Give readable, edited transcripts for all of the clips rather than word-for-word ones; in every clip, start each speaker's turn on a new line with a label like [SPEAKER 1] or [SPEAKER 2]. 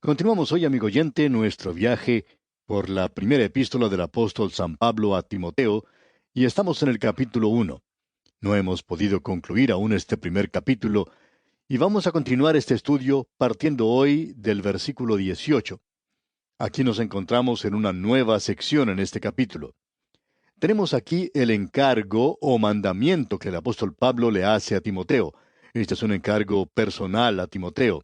[SPEAKER 1] Continuamos hoy, amigo oyente, nuestro viaje por la primera epístola del apóstol San Pablo a Timoteo, y estamos en el capítulo 1. No hemos podido concluir aún este primer capítulo, y vamos a continuar este estudio partiendo hoy del versículo 18. Aquí nos encontramos en una nueva sección en este capítulo. Tenemos aquí el encargo o mandamiento que el apóstol Pablo le hace a Timoteo. Este es un encargo personal a Timoteo.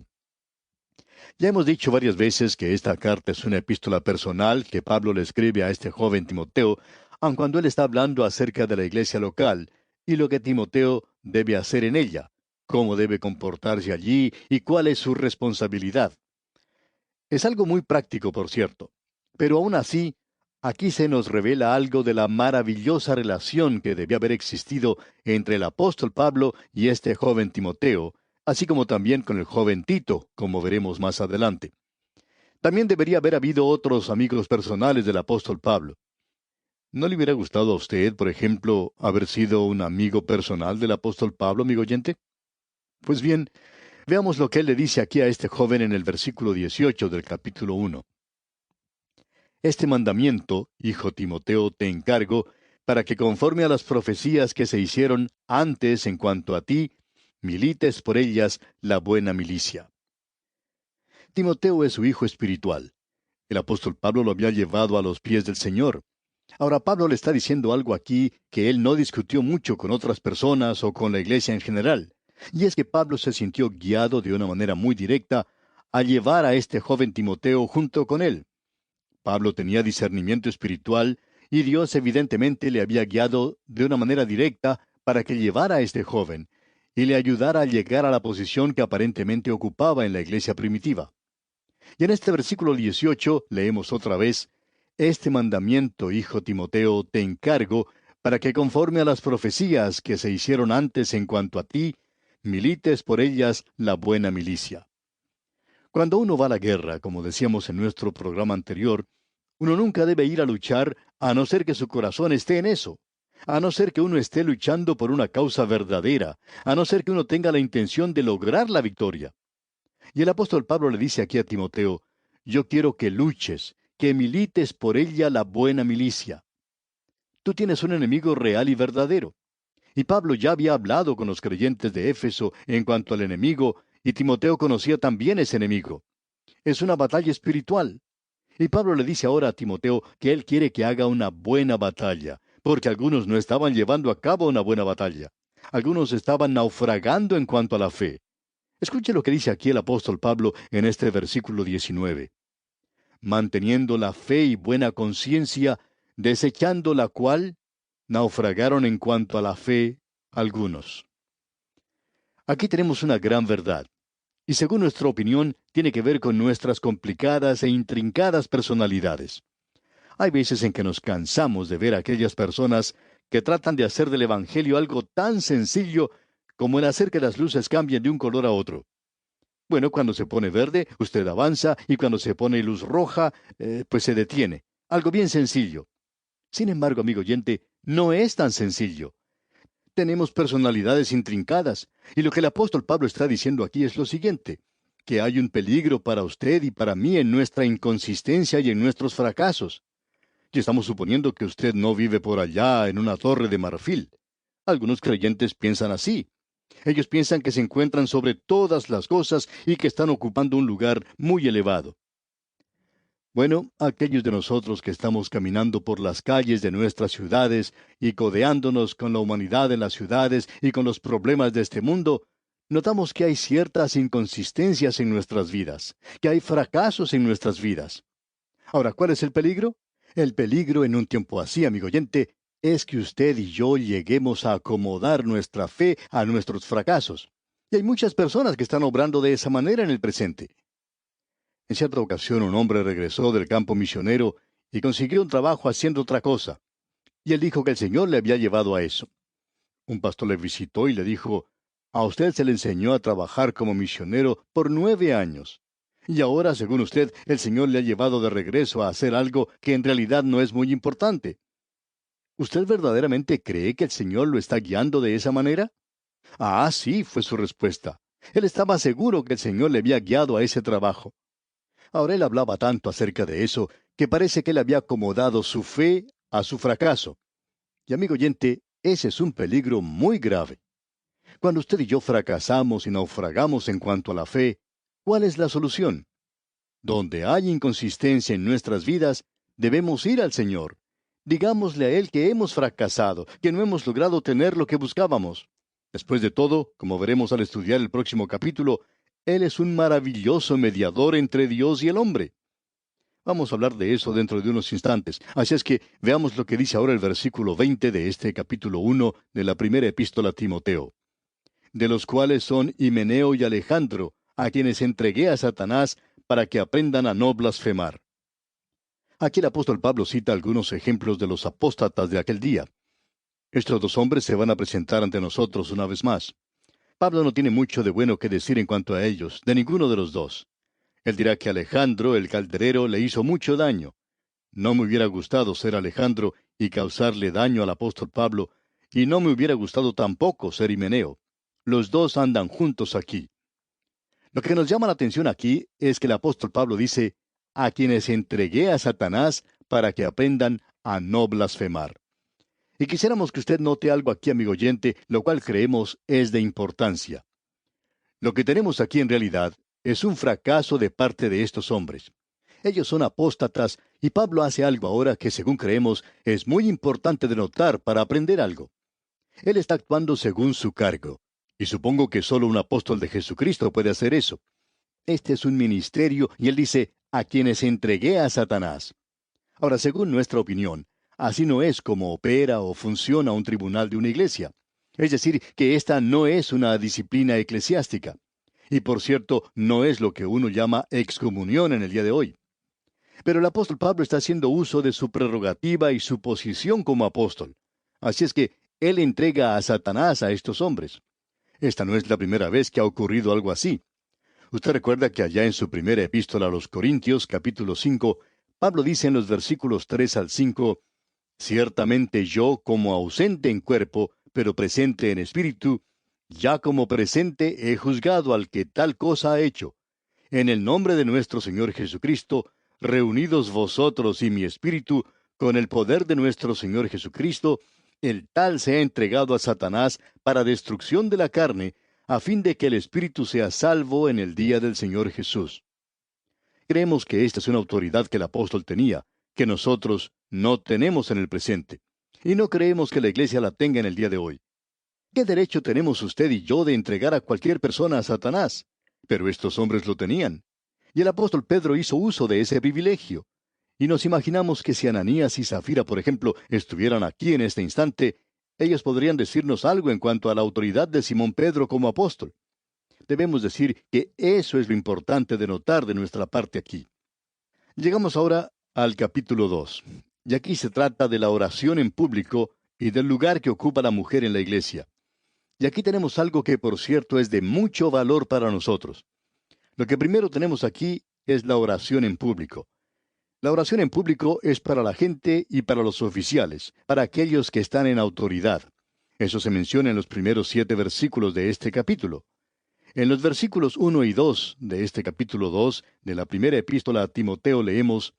[SPEAKER 1] Ya hemos dicho varias veces que esta carta es una epístola personal que Pablo le escribe a este joven Timoteo, aun cuando él está hablando acerca de la iglesia local y lo que Timoteo debe hacer en ella, cómo debe comportarse allí y cuál es su responsabilidad. Es algo muy práctico, por cierto. Pero aún así, aquí se nos revela algo de la maravillosa relación que debía haber existido entre el apóstol Pablo y este joven Timoteo, así como también con el joven Tito, como veremos más adelante. También debería haber habido otros amigos personales del apóstol Pablo. ¿No le hubiera gustado a usted, por ejemplo, haber sido un amigo personal del apóstol Pablo, amigo oyente? Pues bien, veamos lo que él le dice aquí a este joven en el versículo 18 del capítulo 1. Este mandamiento, hijo Timoteo, te encargo, para que conforme a las profecías que se hicieron antes en cuanto a ti, milites por ellas la buena milicia. Timoteo es su hijo espiritual. El apóstol Pablo lo había llevado a los pies del Señor. Ahora Pablo le está diciendo algo aquí que él no discutió mucho con otras personas o con la iglesia en general. Y es que Pablo se sintió guiado de una manera muy directa a llevar a este joven Timoteo junto con él. Pablo tenía discernimiento espiritual y Dios evidentemente le había guiado de una manera directa para que llevara a este joven y le ayudara a llegar a la posición que aparentemente ocupaba en la iglesia primitiva. Y en este versículo 18 leemos otra vez, este mandamiento, hijo Timoteo, te encargo, para que conforme a las profecías que se hicieron antes en cuanto a ti, milites por ellas la buena milicia. Cuando uno va a la guerra, como decíamos en nuestro programa anterior, uno nunca debe ir a luchar a no ser que su corazón esté en eso, a no ser que uno esté luchando por una causa verdadera, a no ser que uno tenga la intención de lograr la victoria. Y el apóstol Pablo le dice aquí a Timoteo, yo quiero que luches, que milites por ella la buena milicia. Tú tienes un enemigo real y verdadero. Y Pablo ya había hablado con los creyentes de Éfeso en cuanto al enemigo, y Timoteo conocía también ese enemigo. Es una batalla espiritual. Y Pablo le dice ahora a Timoteo que él quiere que haga una buena batalla, porque algunos no estaban llevando a cabo una buena batalla. Algunos estaban naufragando en cuanto a la fe. Escuche lo que dice aquí el apóstol Pablo en este versículo 19. Manteniendo la fe y buena conciencia, desechando la cual, naufragaron en cuanto a la fe algunos. Aquí tenemos una gran verdad, y según nuestra opinión, tiene que ver con nuestras complicadas e intrincadas personalidades. Hay veces en que nos cansamos de ver a aquellas personas que tratan de hacer del Evangelio algo tan sencillo como el hacer que las luces cambien de un color a otro. Bueno, cuando se pone verde, usted avanza, y cuando se pone luz roja, pues se detiene. Algo bien sencillo. Sin embargo, amigo oyente, no es tan sencillo. Tenemos personalidades intrincadas, y lo que el apóstol Pablo está diciendo aquí es lo siguiente, que hay un peligro para usted y para mí en nuestra inconsistencia y en nuestros fracasos. Y estamos suponiendo que usted no vive por allá en una torre de marfil. Algunos creyentes piensan así. Ellos piensan que se encuentran sobre todas las cosas y que están ocupando un lugar muy elevado. Bueno, aquellos de nosotros que estamos caminando por las calles de nuestras ciudades y codeándonos con la humanidad en las ciudades y con los problemas de este mundo, notamos que hay ciertas inconsistencias en nuestras vidas, que hay fracasos en nuestras vidas. Ahora, ¿cuál es el peligro? El peligro en un tiempo así, amigo oyente, es que usted y yo lleguemos a acomodar nuestra fe a nuestros fracasos. Y hay muchas personas que están obrando de esa manera en el presente. En cierta ocasión un hombre regresó del campo misionero y consiguió un trabajo haciendo otra cosa. Y él dijo que el Señor le había llevado a eso. Un pastor le visitó y le dijo, a usted se le enseñó a trabajar como misionero por 9 años. Y ahora, según usted, el Señor le ha llevado de regreso a hacer algo que en realidad no es muy importante. ¿Usted verdaderamente cree que el Señor lo está guiando de esa manera? Ah, sí, fue su respuesta. Él estaba seguro que el Señor le había guiado a ese trabajo. Ahora él hablaba tanto acerca de eso que parece que él había acomodado su fe a su fracaso. Y amigo oyente, ese es un peligro muy grave. Cuando usted y yo fracasamos y naufragamos en cuanto a la fe, ¿cuál es la solución? Donde hay inconsistencia en nuestras vidas, debemos ir al Señor. Digámosle a Él que hemos fracasado, que no hemos logrado tener lo que buscábamos. Después de todo, como veremos al estudiar el próximo capítulo, Él es un maravilloso mediador entre Dios y el hombre. Vamos a hablar de eso dentro de unos instantes. Así es que veamos lo que dice ahora el versículo 20 de este capítulo 1 de la primera epístola a Timoteo. De los cuales son Himeneo y Alejandro, a quienes entregué a Satanás para que aprendan a no blasfemar. Aquí el apóstol Pablo cita algunos ejemplos de los apóstatas de aquel día. Estos dos hombres se van a presentar ante nosotros una vez más. Pablo no tiene mucho de bueno que decir en cuanto a ellos, de ninguno de los dos. Él dirá que Alejandro, el calderero, le hizo mucho daño. No me hubiera gustado ser Alejandro y causarle daño al apóstol Pablo, y no me hubiera gustado tampoco ser Himeneo. Los dos andan juntos aquí. Lo que nos llama la atención aquí es que el apóstol Pablo dice, a quienes entregué a Satanás para que aprendan a no blasfemar. Y quisiéramos que usted note algo aquí, amigo oyente, lo cual creemos es de importancia. Lo que tenemos aquí en realidad es un fracaso de parte de estos hombres. Ellos son apóstatas y Pablo hace algo ahora que, según creemos, es muy importante de notar para aprender algo. Él está actuando según su cargo. Y supongo que solo un apóstol de Jesucristo puede hacer eso. Este es un ministerio y él dice, a quienes entregué a Satanás. Ahora, según nuestra opinión, así no es como opera o funciona un tribunal de una iglesia. Es decir, que esta no es una disciplina eclesiástica. Y por cierto, no es lo que uno llama excomunión en el día de hoy. Pero el apóstol Pablo está haciendo uso de su prerrogativa y su posición como apóstol. Así es que él entrega a Satanás a estos hombres. Esta no es la primera vez que ha ocurrido algo así. Usted recuerda que allá en su primera epístola a los Corintios, capítulo 5, Pablo dice en los versículos 3 al 5, ciertamente yo, como ausente en cuerpo, pero presente en espíritu, ya como presente he juzgado al que tal cosa ha hecho. En el nombre de nuestro Señor Jesucristo, reunidos vosotros y mi espíritu, con el poder de nuestro Señor Jesucristo, el tal se ha entregado a Satanás para destrucción de la carne, a fin de que el espíritu sea salvo en el día del Señor Jesús. Creemos que esta es una autoridad que el apóstol tenía, que nosotros no tenemos en el presente. Y no creemos que la iglesia la tenga en el día de hoy. ¿Qué derecho tenemos usted y yo de entregar a cualquier persona a Satanás? Pero estos hombres lo tenían. Y el apóstol Pedro hizo uso de ese privilegio. Y nos imaginamos que si Ananías y Zafira, por ejemplo, estuvieran aquí en este instante, ellos podrían decirnos algo en cuanto a la autoridad de Simón Pedro como apóstol. Debemos decir que eso es lo importante de notar de nuestra parte aquí. Llegamos ahora al capítulo 2. Y aquí se trata de la oración en público y del lugar que ocupa la mujer en la iglesia. Y aquí tenemos algo que, por cierto, es de mucho valor para nosotros. Lo que primero tenemos aquí es la oración en público. La oración en público es para la gente y para los oficiales, para aquellos que están en autoridad. Eso se menciona en los primeros 7 versículos de este capítulo. En los versículos 1 y 2 de este capítulo 2 de la primera epístola a Timoteo leemos,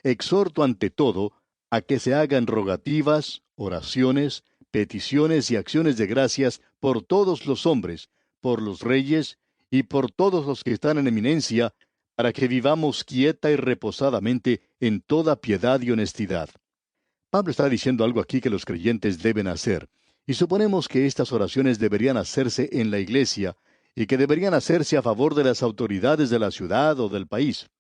[SPEAKER 1] exhorto ante todo a que se hagan rogativas, oraciones, peticiones y acciones de gracias por todos los hombres, por los reyes y por todos los que están en eminencia, para que vivamos quieta y reposadamente en toda piedad y honestidad. Pablo está diciendo algo aquí que los creyentes deben hacer, y suponemos que estas oraciones deberían hacerse en la iglesia, y que deberían hacerse a favor de las autoridades de la ciudad o del país.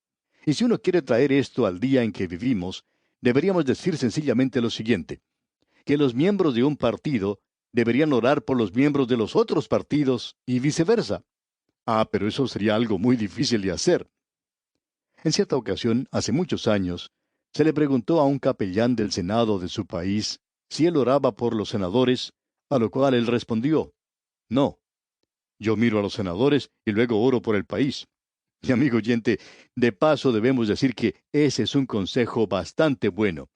[SPEAKER 1] Y si uno quiere traer esto al día en que vivimos, deberíamos decir sencillamente lo siguiente, que los miembros de un partido deberían orar por los miembros de los otros partidos y viceversa. Ah, pero eso sería algo muy difícil de hacer. En cierta ocasión, hace muchos años, se le preguntó a un capellán del Senado de su país si él oraba por los senadores, a lo cual él respondió, no, yo miro a los senadores y luego oro por el país. Y amigo oyente, de paso debemos decir que ese es un consejo bastante bueno.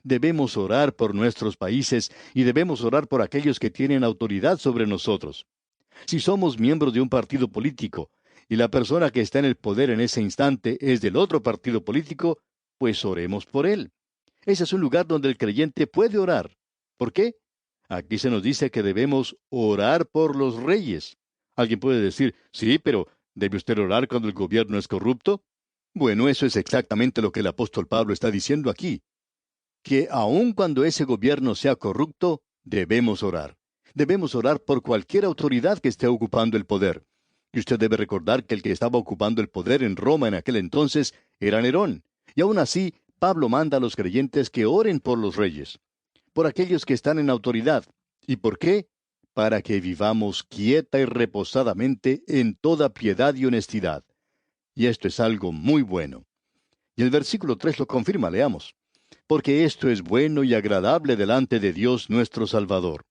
[SPEAKER 1] Debemos orar por nuestros países y debemos orar por aquellos que tienen autoridad sobre nosotros. Si somos miembros de un partido político y la persona que está en el poder en ese instante es del otro partido político, pues oremos por él. Ese es un lugar donde el creyente puede orar. ¿Por qué? Aquí se nos dice que debemos orar por los reyes. Alguien puede decir, sí, pero ¿debe usted orar cuando el gobierno es corrupto? Bueno, eso es exactamente lo que el apóstol Pablo está diciendo aquí, que aun cuando ese gobierno sea corrupto, debemos orar. Debemos orar por cualquier autoridad que esté ocupando el poder. Y usted debe recordar que el que estaba ocupando el poder en Roma en aquel entonces era Nerón. Y aún así, Pablo manda a los creyentes que oren por los reyes, por aquellos que están en autoridad. ¿Y por qué? Para que vivamos quieta y reposadamente en toda piedad y honestidad. Y esto es algo muy bueno. Y el versículo 3 lo confirma, leamos. Porque esto es bueno y agradable delante de Dios nuestro Salvador.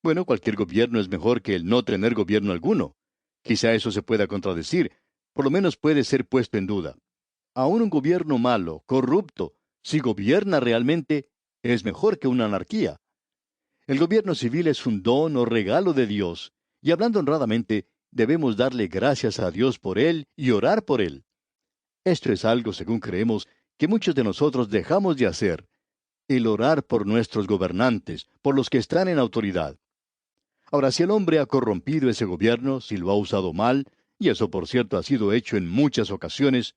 [SPEAKER 1] Bueno, cualquier gobierno es mejor que el no tener gobierno alguno. Quizá eso se pueda contradecir, por lo menos puede ser puesto en duda. Aún un gobierno malo, corrupto, si gobierna realmente, es mejor que una anarquía. El gobierno civil es un don o regalo de Dios, y hablando honradamente, debemos darle gracias a Dios por él y orar por él. Esto es algo, según creemos, que muchos de nosotros dejamos de hacer, el orar por nuestros gobernantes, por los que están en autoridad. Ahora, si el hombre ha corrompido ese gobierno, si lo ha usado mal, y eso por cierto ha sido hecho en muchas ocasiones,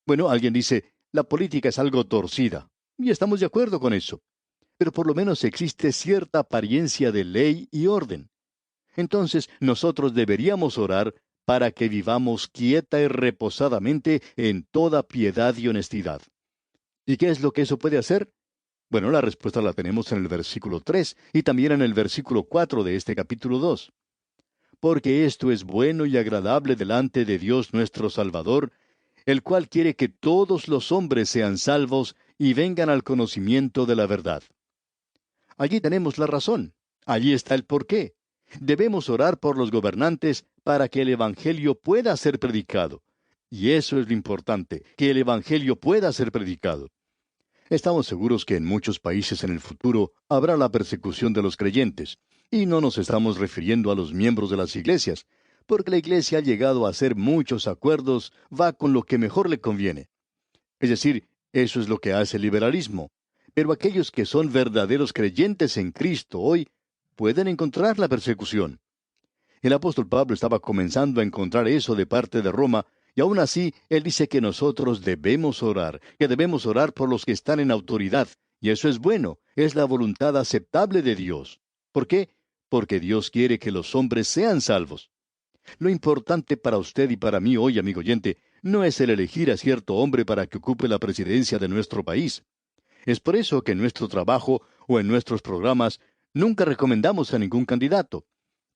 [SPEAKER 1] bueno, alguien dice, la política es algo torcida, y estamos de acuerdo con eso, pero por lo menos existe cierta apariencia de ley y orden. Entonces, nosotros deberíamos orar para que vivamos quieta y reposadamente en toda piedad y honestidad. ¿Y qué es lo que eso puede hacer? Bueno, la respuesta la tenemos en el versículo 3 y también en el versículo 4 de este capítulo 2. Porque esto es bueno y agradable delante de Dios nuestro Salvador, el cual quiere que todos los hombres sean salvos y vengan al conocimiento de la verdad. Allí tenemos la razón. Allí está el porqué. Debemos orar por los gobernantes para que el Evangelio pueda ser predicado. Y eso es lo importante, que el Evangelio pueda ser predicado. Estamos seguros que en muchos países en el futuro habrá la persecución de los creyentes, y no nos estamos refiriendo a los miembros de las iglesias, porque la iglesia ha llegado a hacer muchos acuerdos, va con lo que mejor le conviene. Es decir, eso es lo que hace el liberalismo. Pero aquellos que son verdaderos creyentes en Cristo hoy pueden encontrar la persecución. El apóstol Pablo estaba comenzando a encontrar eso de parte de Roma, y aún así él dice que nosotros debemos orar, que debemos orar por los que están en autoridad, y eso es bueno, es la voluntad aceptable de Dios. ¿Por qué? Porque Dios quiere que los hombres sean salvos. Lo importante para usted y para mí hoy, amigo oyente, no es el elegir a cierto hombre para que ocupe la presidencia de nuestro país. Es por eso que en nuestro trabajo o en nuestros programas nunca recomendamos a ningún candidato.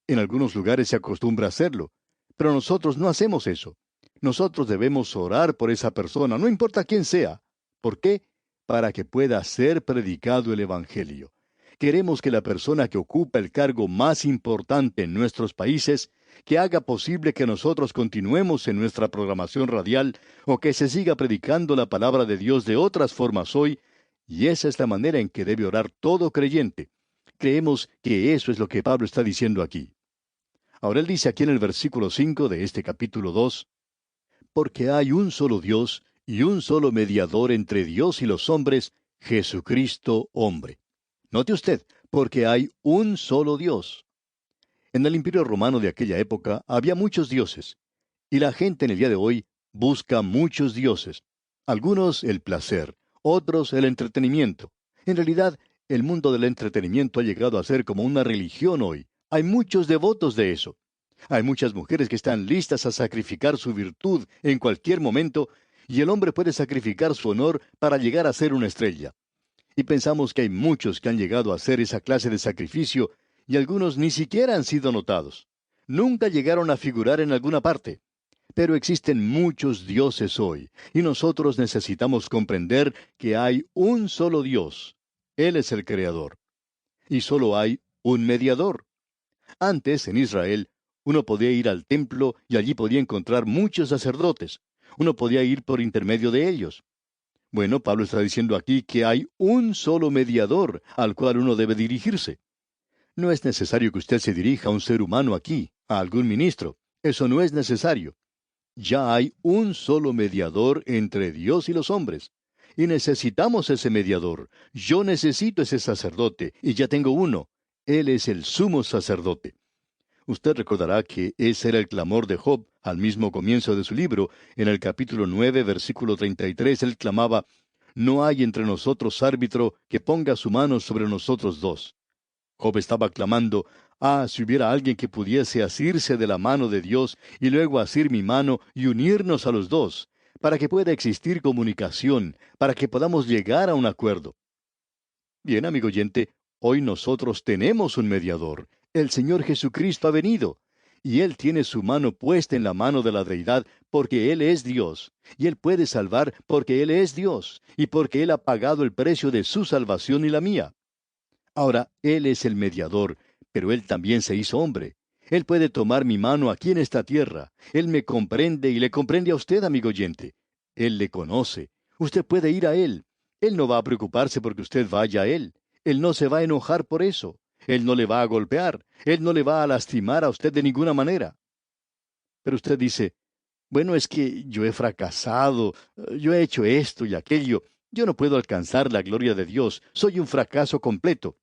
[SPEAKER 1] En algunos lugares se acostumbra a hacerlo, pero nosotros no hacemos eso. Nosotros debemos orar por esa persona, no importa quién sea. ¿Por qué? Para que pueda ser predicado el Evangelio. Queremos que la persona que ocupa el cargo más importante en nuestros países, que haga posible que nosotros continuemos en nuestra programación radial o que se siga predicando la palabra de Dios de otras formas hoy, y esa es la manera en que debe orar todo creyente. Creemos que eso es lo que Pablo está diciendo aquí. Ahora él dice aquí en el versículo 5 de este capítulo 2, porque hay un solo Dios y un solo mediador entre Dios y los hombres, Jesucristo hombre. Note usted, porque hay un solo Dios. En el imperio romano de aquella época había muchos dioses, y la gente en el día de hoy busca muchos dioses. Algunos el placer, otros el entretenimiento. En realidad, el mundo del entretenimiento ha llegado a ser como una religión hoy. Hay muchos devotos de eso. Hay muchas mujeres que están listas a sacrificar su virtud en cualquier momento, y el hombre puede sacrificar su honor para llegar a ser una estrella. Y pensamos que hay muchos que han llegado a hacer esa clase de sacrificio, y algunos ni siquiera han sido notados. Nunca llegaron a figurar en alguna parte. Pero existen muchos dioses hoy, y nosotros necesitamos comprender que hay un solo Dios. Él es el Creador. Y solo hay un mediador. Antes, en Israel, uno podía ir al templo y allí podía encontrar muchos sacerdotes. Uno podía ir por intermedio de ellos. Bueno, Pablo está diciendo aquí que hay un solo mediador al cual uno debe dirigirse. No es necesario que usted se dirija a un ser humano aquí, a algún ministro. Eso no es necesario. Ya hay un solo mediador entre Dios y los hombres. Y necesitamos ese mediador. Yo necesito ese sacerdote, y ya tengo uno. Él es el sumo sacerdote. Usted recordará que ese era el clamor de Job al mismo comienzo de su libro. En el capítulo 9, versículo 33, él clamaba, no hay entre nosotros árbitro que ponga su mano sobre nosotros dos. Job estaba clamando, si hubiera alguien que pudiese asirse de la mano de Dios y luego asir mi mano y unirnos a los dos, para que pueda existir comunicación, para que podamos llegar a un acuerdo. Bien, amigo oyente, hoy nosotros tenemos un mediador. El Señor Jesucristo ha venido, y Él tiene su mano puesta en la mano de la deidad porque Él es Dios, y Él puede salvar porque Él es Dios, y porque Él ha pagado el precio de su salvación y la mía. Ahora, Él es el mediador, pero Él también se hizo hombre. Él puede tomar mi mano aquí en esta tierra. Él me comprende y le comprende a usted, amigo oyente. Él le conoce. Usted puede ir a Él. Él no va a preocuparse porque usted vaya a Él. Él no se va a enojar por eso. Él no le va a golpear. Él no le va a lastimar a usted de ninguna manera. Pero usted dice, bueno, es que yo he fracasado, yo he hecho esto y aquello. Yo no puedo alcanzar la gloria de Dios. Soy un fracaso completo.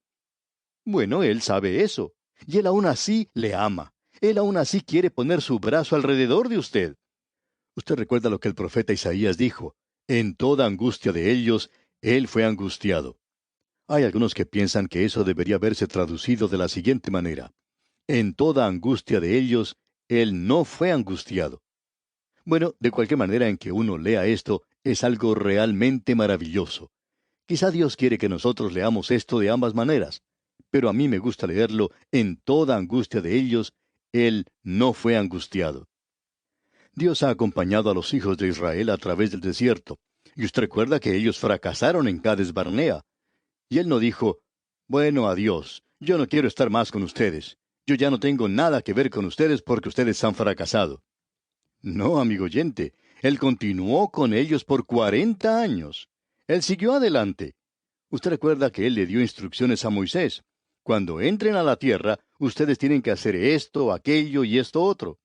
[SPEAKER 1] Bueno, Él sabe eso. Y Él aún así le ama. Él aún así quiere poner su brazo alrededor de usted. Usted recuerda lo que el profeta Isaías dijo. En toda angustia de ellos, Él fue angustiado. Hay algunos que piensan que eso debería haberse traducido de la siguiente manera. En toda angustia de ellos, Él no fue angustiado. Bueno, de cualquier manera en que uno lea esto, es algo realmente maravilloso. Quizá Dios quiere que nosotros leamos esto de ambas maneras, pero a mí me gusta leerlo en toda angustia de ellos, Él no fue angustiado. Dios ha acompañado a los hijos de Israel a través del desierto, y usted recuerda que ellos fracasaron en Cades Barnea. Y Él no dijo, bueno, adiós, yo no quiero estar más con ustedes. Yo ya no tengo nada que ver con ustedes porque ustedes han fracasado. No, amigo oyente, Él continuó con ellos por 40 años. Él siguió adelante. Usted recuerda que Él le dio instrucciones a Moisés. Cuando entren a la tierra, ustedes tienen que hacer esto, aquello y esto otro.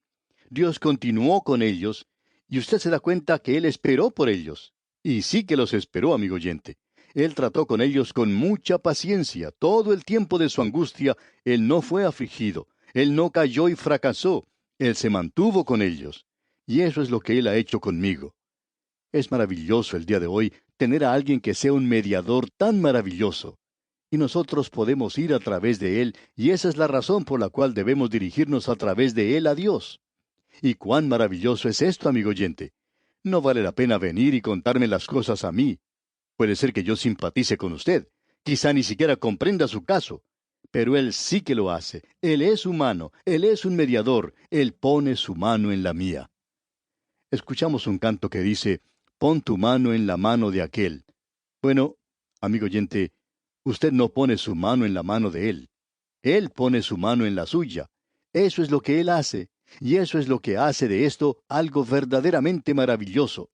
[SPEAKER 1] Dios continuó con ellos, y usted se da cuenta que Él esperó por ellos. Y sí que los esperó, amigo oyente. Él trató con ellos con mucha paciencia. Todo el tiempo de su angustia, Él no fue afligido. Él no cayó y fracasó. Él se mantuvo con ellos. Y eso es lo que Él ha hecho conmigo. Es maravilloso el día de hoy tener a alguien que sea un mediador tan maravilloso. Y nosotros podemos ir a través de Él, y esa es la razón por la cual debemos dirigirnos a través de Él a Dios. Y cuán maravilloso es esto, amigo oyente. No vale la pena venir y contarme las cosas a mí. Puede ser que yo simpatice con usted, quizá ni siquiera comprenda su caso, pero Él sí que lo hace. Él es humano, Él es un mediador, Él pone su mano en la mía. Escuchamos un canto que dice, pon tu mano en la mano de aquel. Bueno, amigo oyente, usted no pone su mano en la mano de Él. Él pone su mano en la suya. Eso es lo que Él hace, y eso es lo que hace de esto algo verdaderamente maravilloso.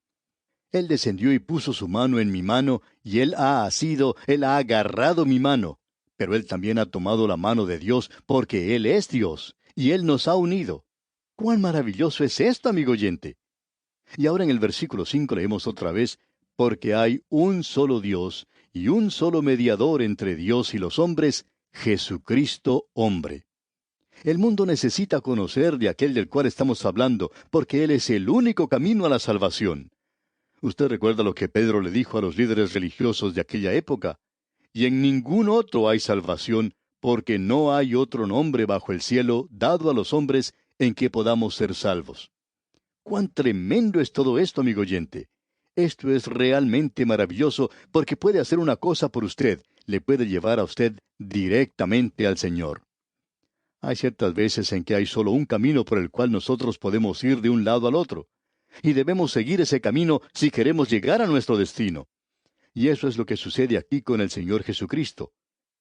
[SPEAKER 1] Él descendió y puso su mano en mi mano, y Él ha asido, Él ha agarrado mi mano. Pero Él también ha tomado la mano de Dios, porque Él es Dios, y Él nos ha unido. ¡Cuán maravilloso es esto, amigo oyente! Y ahora en el versículo 5 leemos otra vez, porque hay un solo Dios y un solo mediador entre Dios y los hombres, Jesucristo hombre. El mundo necesita conocer de aquel del cual estamos hablando, porque Él es el único camino a la salvación. Usted recuerda lo que Pedro le dijo a los líderes religiosos de aquella época. Y en ningún otro hay salvación, porque no hay otro nombre bajo el cielo dado a los hombres en que podamos ser salvos. ¡Cuán tremendo es todo esto, amigo oyente! Esto es realmente maravilloso porque puede hacer una cosa por usted, le puede llevar a usted directamente al Señor. Hay ciertas veces en que hay solo un camino por el cual nosotros podemos ir de un lado al otro, y debemos seguir ese camino si queremos llegar a nuestro destino. Y eso es lo que sucede aquí con el Señor Jesucristo.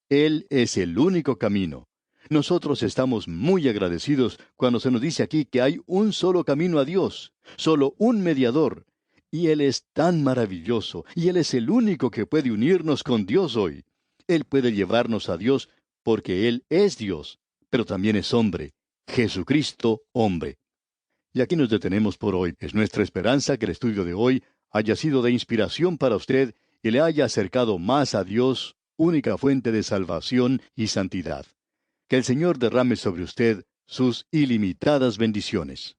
[SPEAKER 1] Él es el único camino. Nosotros estamos muy agradecidos cuando se nos dice aquí que hay un solo camino a Dios, solo un mediador. Y Él es tan maravilloso, y Él es el único que puede unirnos con Dios hoy. Él puede llevarnos a Dios porque Él es Dios, pero también es hombre. Jesucristo, hombre. Y aquí nos detenemos por hoy. Es nuestra esperanza que el estudio de hoy haya sido de inspiración para usted y le haya acercado más a Dios, única fuente de salvación y santidad. Que el Señor derrame sobre usted sus ilimitadas bendiciones.